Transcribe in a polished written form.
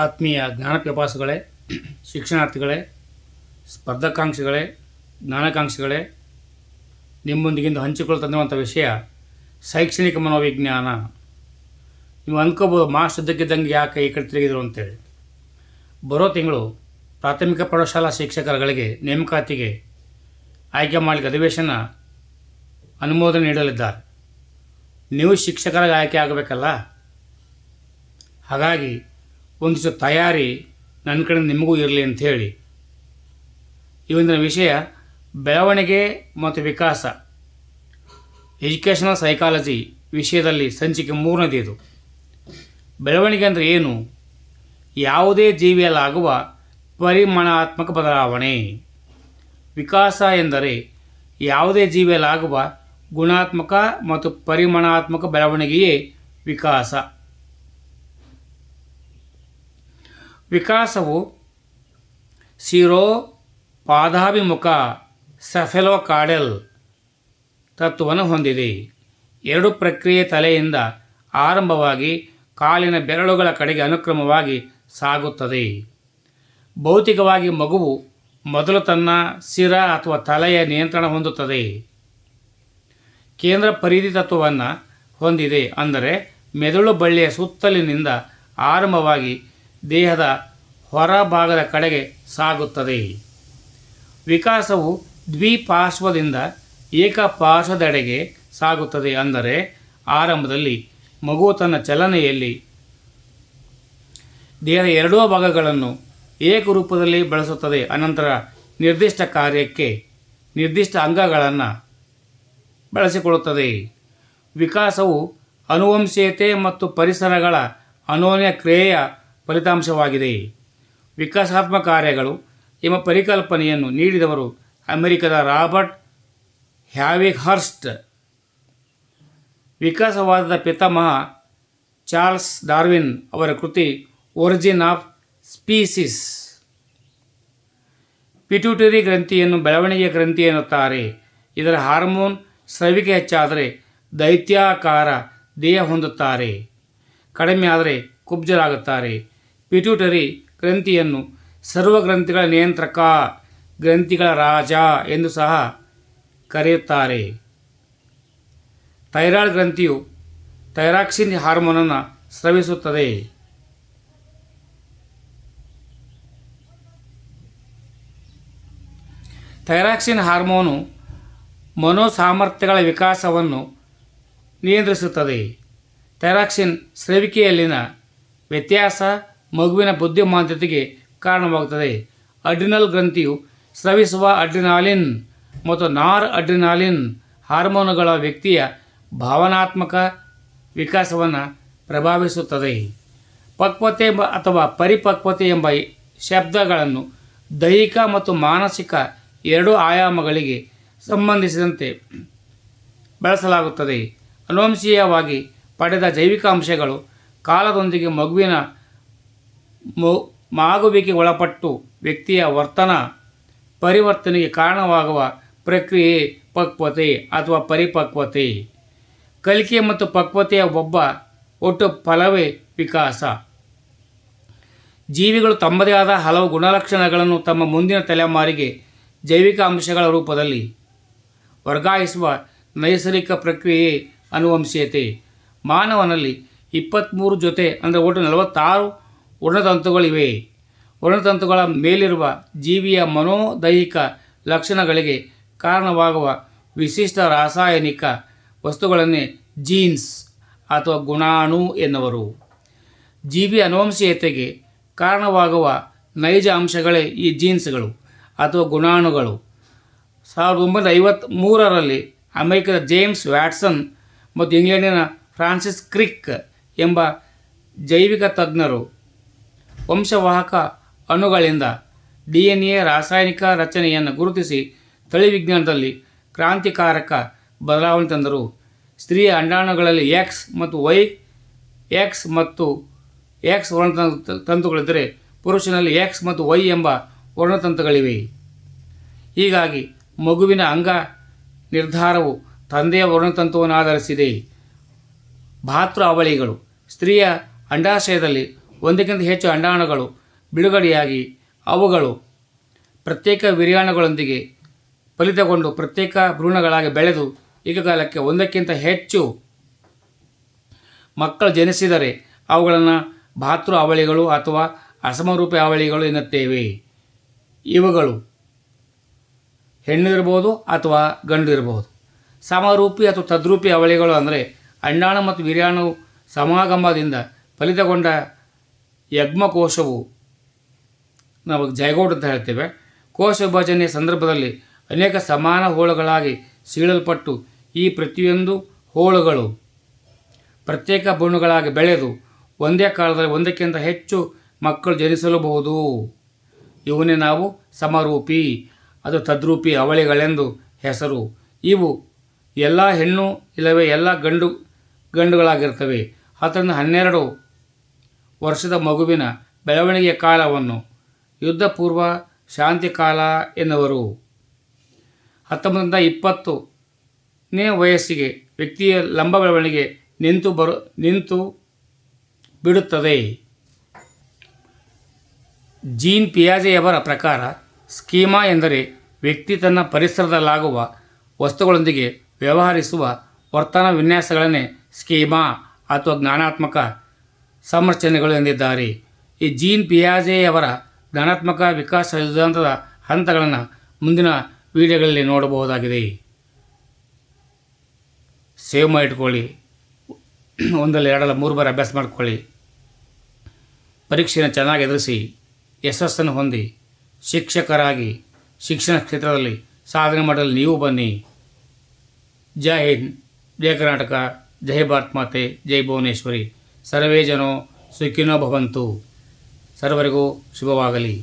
ಆತ್ಮೀಯ ಜ್ಞಾನಪಿಪಾಸುಗಳೇ, ಶಿಕ್ಷಣಾರ್ಥಿಗಳೇ, ಸ್ಪರ್ಧಾಕಾಂಕ್ಷಿಗಳೇ, ಜ್ಞಾನಾಕಾಂಕ್ಷಿಗಳೇ, ನಿಮ್ಮೊಂದಿಗಿಂದು ಹಂಚಿಕೊಳ್ಳುತ್ತಿರುವಂಥ ವಿಷಯ ಶೈಕ್ಷಣಿಕ ಮನೋವಿಜ್ಞಾನ. ನೀವು ಅಂದ್ಕೋಬೋದು, ಮಾಸ್ಟರ್ದಕ್ಕಿದ್ದಂಗೆ ಯಾಕೆ ಈ ಕಡೆ ತಿರುಗಿದ್ರು ಅಂತೇಳಿ. ಬರೋ ತಿಂಗಳು ಪ್ರಾಥಮಿಕ ಪ್ರೌಢಶಾಲಾ ಶಿಕ್ಷಕರುಗಳಿಗೆ ನೇಮಕಾತಿಗೆ ಆಯ್ಕೆ ಮಾಡಲಿಕ್ಕೆ ಅಧಿವೇಶನ ಅನುಮೋದನೆ ನೀಡಲಿದ್ದಾರೆ. ನೀವು ಶಿಕ್ಷಕರಾಗಿ ಆಯ್ಕೆ ಆಗಬೇಕಲ್ಲ, ಹಾಗಾಗಿ ಒಂದಿಷ್ಟು ತಯಾರಿ ನನ್ನ ಕಡೆ ನಿಮಗೂ ಇರಲಿ ಅಂಥೇಳಿ ಇವತ್ತಿನ ವಿಷಯ ಬೆಳವಣಿಗೆ ಮತ್ತು ವಿಕಾಸ, ಎಜುಕೇಷನಲ್ ಸೈಕಾಲಜಿ ವಿಷಯದಲ್ಲಿ ಸಂಚಿಕೆ 3ನೇದು ಇದು. ಬೆಳವಣಿಗೆ ಅಂದರೆ ಏನು? ಯಾವುದೇ ಜೀವಿಯಲ್ಲಾಗುವ ಪರಿಮಾಣಾತ್ಮಕ ಬದಲಾವಣೆ. ವಿಕಾಸ ಎಂದರೆ ಯಾವುದೇ ಜೀವಿಯಲ್ಲಾಗುವ ಗುಣಾತ್ಮಕ ಮತ್ತು ಪರಿಮಾಣಾತ್ಮಕ ಬೆಳವಣಿಗೆಯೇ ವಿಕಾಸ. ವಿಕಾಸವು ಶಿರೋಪಾದಾಭಿಮುಖ ಸೆಫೆಲೋಕಾರ್ಡಲ್ ತತ್ವವನ್ನು ಹೊಂದಿದೆ. ಎರಡು ಪ್ರಕ್ರಿಯೆ ತಲೆಯಿಂದ ಆರಂಭವಾಗಿ ಕಾಲಿನ ಬೆರಳುಗಳ ಕಡೆಗೆ ಅನುಕ್ರಮವಾಗಿ ಸಾಗುತ್ತದೆ. ಭೌತಿಕವಾಗಿ ಮಗುವು ಮೊದಲು ತನ್ನ ಶಿರ ಅಥವಾ ತಲೆಯ ನಿಯಂತ್ರಣ ಹೊಂದುತ್ತದೆ. ಕೇಂದ್ರ ಪರಿಧಿ ತತ್ವವನ್ನು ಹೊಂದಿದೆ, ಅಂದರೆ ಮೆದುಳು ಬಳ್ಳಿಯ ಸುತ್ತಲಿನಿಂದ ಆರಂಭವಾಗಿ ದೇಹದ ಹೊರಭಾಗದ ಕಡೆಗೆ ಸಾಗುತ್ತದೆ. ವಿಕಾಸವು ದ್ವಿಪಾರ್ಶ್ವದಿಂದ ಏಕಪಾರ್ಶ್ವದೆಡೆಗೆ ಸಾಗುತ್ತದೆ, ಅಂದರೆ ಆರಂಭದಲ್ಲಿ ಮಗುವು ತನ್ನ ಚಲನೆಯಲ್ಲಿ ದೇಹದ ಎರಡೂ ಭಾಗಗಳನ್ನು ಏಕರೂಪದಲ್ಲಿ ಬಳಸುತ್ತದೆ. ಅನಂತರ ನಿರ್ದಿಷ್ಟ ಕಾರ್ಯಕ್ಕೆ ನಿರ್ದಿಷ್ಟ ಅಂಗಗಳನ್ನು ಬಳಸಿಕೊಳ್ಳುತ್ತದೆ. ವಿಕಾಸವು ಅನುವಂಶೀಯತೆ ಮತ್ತು ಪರಿಸರಗಳ ಅನ್ಯೋನ್ಯ ಕ್ರಿಯೆಯ ಫಲಿತಾಂಶವಾಗಿದೆ. ವಿಕಾಸಾತ್ಮಕ ಕಾರ್ಯಗಳು ಎಂಬ ಪರಿಕಲ್ಪನೆಯನ್ನು ನೀಡಿದವರು ಅಮೆರಿಕದ ರಾಬರ್ಟ್ ಹ್ಯಾವಿಹರ್ಸ್ಟ್. ವಿಕಾಸವಾದದ ಪಿತಾಮಹ ಚಾರ್ಲ್ಸ್ ಡಾರ್ವಿನ್ ಅವರ ಕೃತಿ ಒರಿಜಿನ್ ಆಫ್ ಸ್ಪೀಸಿಸ್. ಪಿಟ್ಯೂಟರಿ ಗ್ರಂಥಿಯನ್ನು ಬೆಳವಣಿಗೆಯ ಗ್ರಂಥಿ ಎನ್ನುತ್ತಾರೆ. ಇದರ ಹಾರ್ಮೋನ್ ಸ್ರವಿಕೆ ಹೆಚ್ಚಾದರೆ ದೈತ್ಯಾಕಾರ ದೇಹ ಹೊಂದುತ್ತಾರೆ, ಕಡಿಮೆ ಆದರೆ ಕುಬ್ಜರಾಗುತ್ತಾರೆ. ಪಿಟ್ಯೂಟರಿ ಗ್ರಂಥಿಯನ್ನು ಸರ್ವಗ್ರಂಥಿಗಳ ನಿಯಂತ್ರಕ, ಗ್ರಂಥಿಗಳ ರಾಜ ಎಂದು ಸಹ ಕರೆಯುತ್ತಾರೆ. ಥೈರಾಯ್ಡ್ ಗ್ರಂಥಿಯು ಥೈರಾಕ್ಸಿನ್ ಹಾರ್ಮೋನನ್ನು ಸ್ರವಿಸುತ್ತದೆ. ಥೈರಾಕ್ಸಿನ್ ಹಾರ್ಮೋನು ಮನೋಸಾಮರ್ಥ್ಯಗಳ ವಿಕಾಸವನ್ನು ನಿಯಂತ್ರಿಸುತ್ತದೆ. ಥೈರಾಕ್ಸಿನ್ ಸ್ರವಿಕೆಯಲ್ಲಿನ ವ್ಯತ್ಯಾಸ ಮಗುವಿನ ಬುದ್ಧಿಮಾಂದ್ಯತೆಗೆ ಕಾರಣವಾಗುತ್ತದೆ. ಅಡ್ರಿನಲ್ ಗ್ರಂಥಿಯು ಸ್ರವಿಸುವ ಅಡ್ರಿನಾಲಿನ್ ಮತ್ತು ನಾರ್ ಅಡ್ರಿನಾಲಿನ್ ಹಾರ್ಮೋನುಗಳ ವ್ಯಕ್ತಿಯ ಭಾವನಾತ್ಮಕ ವಿಕಾಸವನ್ನು ಪ್ರಭಾವಿಸುತ್ತದೆ. ಪಕ್ವತೆ ಅಥವಾ ಪರಿಪಕ್ವತೆ ಎಂಬ ಶಬ್ದಗಳನ್ನು ದೈಹಿಕ ಮತ್ತು ಮಾನಸಿಕ ಎರಡೂ ಆಯಾಮಗಳಿಗೆ ಸಂಬಂಧಿಸಿದಂತೆ ಬಳಸಲಾಗುತ್ತದೆ. ಅನುವಂಶೀಯವಾಗಿ ಪಡೆದ ಜೈವಿಕ ಅಂಶಗಳು ಕಾಲದೊಂದಿಗೆ ಮಗುವಿನ ಮಾಗುವಿಕೆಗೆ ಒಳಪಟ್ಟು ವ್ಯಕ್ತಿಯ ವರ್ತನ ಪರಿವರ್ತನೆಗೆ ಕಾರಣವಾಗುವ ಪ್ರಕ್ರಿಯೆ ಪಕ್ವತೆ ಅಥವಾ ಪರಿಪಕ್ವತೆ. ಕಲಿಕೆ ಮತ್ತು ಪಕ್ವತೆಯ ಒಟ್ಟು ಫಲವೇ ವಿಕಾಸ. ಜೀವಿಗಳು ತಮ್ಮದೇ ಆದ ಹಲವು ಗುಣಲಕ್ಷಣಗಳನ್ನು ತಮ್ಮ ಮುಂದಿನ ತಲೆಮಾರಿಗೆ ಜೈವಿಕ ಅಂಶಗಳ ರೂಪದಲ್ಲಿ ವರ್ಗಾಯಿಸುವ ನೈಸರ್ಗಿಕ ಪ್ರಕ್ರಿಯೆ ಅನುವಂಶೀಯತೆ. ಮಾನವನಲ್ಲಿ 23 ಜೊತೆ ಅಂದರೆ ಒಟ್ಟು 46 ವರ್ಣತಂತುಗಳಿವೆ. ವರ್ಣತಂತುಗಳ ಮೇಲಿರುವ ಜೀವಿಯ ಮನೋದೈಹಿಕ ಲಕ್ಷಣಗಳಿಗೆ ಕಾರಣವಾಗುವ ವಿಶಿಷ್ಟ ರಾಸಾಯನಿಕ ವಸ್ತುಗಳನ್ನೇ ಜೀನ್ಸ್ ಅಥವಾ ಗುಣಾಣು ಎನ್ನುವರು. ಜೀವಿ ಅನುವಂಶೀಯತೆಗೆ ಕಾರಣವಾಗುವ ನೈಜ ಅಂಶಗಳೇ ಈ ಜೀನ್ಸ್ಗಳು ಅಥವಾ ಗುಣಾಣುಗಳು. 1953ರಲ್ಲಿ ಅಮೆರಿಕದ ಜೇಮ್ಸ್ ವ್ಯಾಟ್ಸನ್ ಮತ್ತು ಇಂಗ್ಲೆಂಡಿನ ಫ್ರಾನ್ಸಿಸ್ ಕ್ರಿಕ್ ಎಂಬ ಜೈವಿಕ ತಜ್ಞರು ವಂಶವಾಹಕ ಅಣುಗಳಿಂದ DNA ರಾಸಾಯನಿಕ ರಚನೆಯನ್ನು ಗುರುತಿಸಿ ತಳಿವಿಜ್ಞಾನದಲ್ಲಿ ಕ್ರಾಂತಿಕಾರಕ ಬದಲಾವಣೆ ತಂದರು. ಸ್ತ್ರೀಯ ಅಂಡಾಣುಗಳಲ್ಲಿ X ಮತ್ತು X ವರ್ಣತಂತುಗಳಿದ್ದರೆ ಪುರುಷನಲ್ಲಿ X ಮತ್ತು Y ಎಂಬ ವರ್ಣತಂತುಗಳಿವೆ. ಹೀಗಾಗಿ ಮಗುವಿನ ಅಂಗ ನಿರ್ಧಾರವು ತಂದೆಯ ವರ್ಣತಂತುವನ್ನು ಆಧರಿಸಿದೆ. ಭಾತೃ ಅವಳಿಗಳು ಸ್ತ್ರೀಯ ಅಂಡಾಶಯದಲ್ಲಿ ಒಂದಕ್ಕಿಂತ ಹೆಚ್ಚು ಅಂಡಾಣುಗಳು ಬಿಡುಗಡೆಯಾಗಿ ಅವುಗಳು ಪ್ರತ್ಯೇಕ ವಿರ್ಯಾಣುಗಳೊಂದಿಗೆ ಫಲಿತಗೊಂಡು ಪ್ರತ್ಯೇಕ ಭ್ರೂಣಗಳಾಗಿ ಬೆಳೆದು ಏಕಕಾಲಕ್ಕೆ ಒಂದಕ್ಕಿಂತ ಹೆಚ್ಚು ಮಕ್ಕಳು ಜನಿಸಿದರೆ ಅವುಗಳನ್ನು ಭಾತೃ ಅವಳಿಗಳು ಅಥವಾ ಅಸಮರೂಪಿ ಅವಳಿಗಳು ಎನ್ನುತ್ತೇವೆ. ಇವುಗಳು ಹೆಣ್ಣು ಇರ್ಬೋದು ಅಥವಾ ಗಂಡು ಇರ್ಬೋದು. ಸಮರೂಪಿ ಅಥವಾ ತದ್ರೂಪಿ ಅವಳಿಗಳು ಅಂದರೆ ಅಂಡಾಣು ಮತ್ತು ವೀರ್ಯಾಣು ಸಮಾಗಮದಿಂದ ಫಲಿತಗೊಂಡ ಯಗ್ಮಕೋಶವು ನಾವು ಜೈಗೋಟ್ ಅಂತ ಹೇಳ್ತೇವೆ. ಕೋಶ ವಿಭಜನೆಯ ಸಂದರ್ಭದಲ್ಲಿ ಅನೇಕ ಸಮಾನ ಹೋಳುಗಳಾಗಿ ಸೀಳಲ್ಪಟ್ಟು ಈ ಪ್ರತಿಯೊಂದು ಹೋಳುಗಳು ಪ್ರತ್ಯೇಕ ಭ್ರೂಣಗಳಾಗಿ ಬೆಳೆದು ಒಂದೇ ಕಾಲದಲ್ಲಿ ಒಂದಕ್ಕಿಂತ ಹೆಚ್ಚು ಮಕ್ಕಳು ಜನಿಸಲಬಹುದು. ಇವನ್ನೇ ನಾವು ಸಮರೂಪಿ ಅದು ತದ್ರೂಪಿ ಅವಳಿಗಳೆಂದು ಹೆಸರು. ಇವು ಎಲ್ಲ ಹೆಣ್ಣು ಇಲ್ಲವೇ ಎಲ್ಲ ಗಂಡುಗಳಾಗಿರ್ತವೆ. 10ರಿಂದ 12 ವರ್ಷದ ಮಗುವಿನ ಬೆಳವಣಿಗೆಯ ಕಾಲವನ್ನು ಯುದ್ಧ ಪೂರ್ವ ಶಾಂತಿ ಕಾಲ ಎನ್ನುವರು. 19ರಿಂದ 20ನೇ ವಯಸ್ಸಿಗೆ ವ್ಯಕ್ತಿಯ ಲಂಬ ಬೆಳವಣಿಗೆ ನಿಂತು ಬಿಡುತ್ತದೆ. ಜೀನ್ ಪಿಯಾಜೆಯವರ ಪ್ರಕಾರ ಸ್ಕೀಮಾ ಎಂದರೆ ವ್ಯಕ್ತಿ ತನ್ನ ಪರಿಸರದಲ್ಲಾಗುವ ವಸ್ತುಗಳೊಂದಿಗೆ ವ್ಯವಹರಿಸುವ ವರ್ತನ ವಿನ್ಯಾಸಗಳನ್ನೇ ಸ್ಕೀಮಾ ಅಥವಾ ಜ್ಞಾನಾತ್ಮಕ ಸಂರಚನೆಗಳು ಎಂದಿದ್ದಾರೆ. ಈ ಜೀನ್ ಪಿಯಾಜೆಯವರ ಜ್ಞಾನಾತ್ಮಕ ವಿಕಾಸ ಸಿದ್ಧಾಂತದ ಹಂತಗಳನ್ನು ಮುಂದಿನ ವಿಡಿಯೋಗಳಲ್ಲಿ ನೋಡಬಹುದಾಗಿದೆ. ಸೇವ್ ಮಾಡಿಟ್ಕೊಳ್ಳಿ. 1 2 3 ಬಾರಿ ಅಭ್ಯಾಸ ಮಾಡಿಕೊಳ್ಳಿ. ಪರೀಕ್ಷೆಯನ್ನು ಚೆನ್ನಾಗಿ ಎದುರಿಸಿ ಯಶಸ್ಸನ್ನು ಹೊಂದಿ ಶಿಕ್ಷಕರಾಗಿ ಶಿಕ್ಷಣ ಕ್ಷೇತ್ರದಲ್ಲಿ ಸಾಧನೆ ಮಾಡಲು ನೀವು ಬನ್ನಿ. ಜೈ ಹಿಂದ್, ಜೈ ಕರ್ನಾಟಕ, ಜೈ ಭಾರತ್ ಮಾತೆ, ಜೈ ಭುವನೇಶ್ವರಿ. ಸರ್ವೇ ಜನೋ ಸುಖಿನೋ ಭವಂತು. ಸರ್ವರಿಗೂ ಶುಭವಾಗಲಿ.